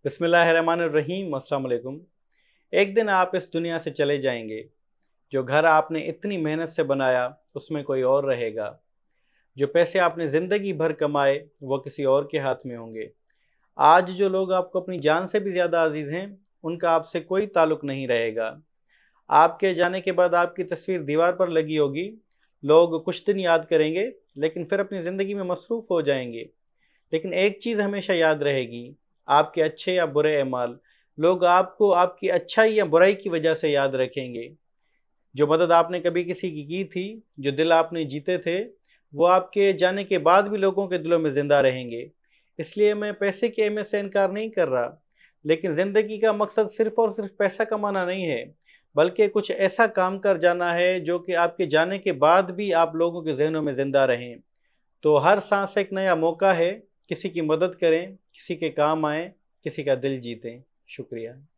बिस्मिल्लाहिर्रहमानिर्रहीम। अस्सलाम वालेकुम। एक दिन आप इस दुनिया से चले जाएंगे। जो घर आपने इतनी मेहनत से बनाया उसमें कोई और रहेगा। जो पैसे आपने ज़िंदगी भर कमाए वो किसी और के हाथ में होंगे। आज जो लोग आपको अपनी जान से भी ज़्यादा अजीज़ हैं उनका आपसे कोई ताल्लुक़ नहीं रहेगा। आपके जाने के बाद आपकी तस्वीर दीवार पर लगी होगी। लोग कुछ दिन याद करेंगे लेकिन फिर अपनी ज़िंदगी में मसरूफ़ हो जाएंगे। लेकिन एक चीज़ हमेशा याद रहेगी, आपके अच्छे या बुरे अमाल, लोग आपको आपकी अच्छाई या बुराई की वजह से याद रखेंगे। जो मदद आपने कभी किसी की थी, जो दिल आपने जीते थे, वो आपके जाने के बाद भी लोगों के दिलों में ज़िंदा रहेंगे। इसलिए मैं पैसे की अहमियत से इनकार नहीं कर रहा, लेकिन ज़िंदगी का मकसद सिर्फ़ और सिर्फ़ पैसा कमाना नहीं है, बल्कि कुछ ऐसा काम कर जाना है जो कि आपके जाने के बाद भी आप लोगों के ज़हनों में ज़िंदा रहें। तो हर सांस एक नया मौका है, किसी की मदद करें, किसी के काम आएँ, किसी का दिल जीतें। शुक्रिया।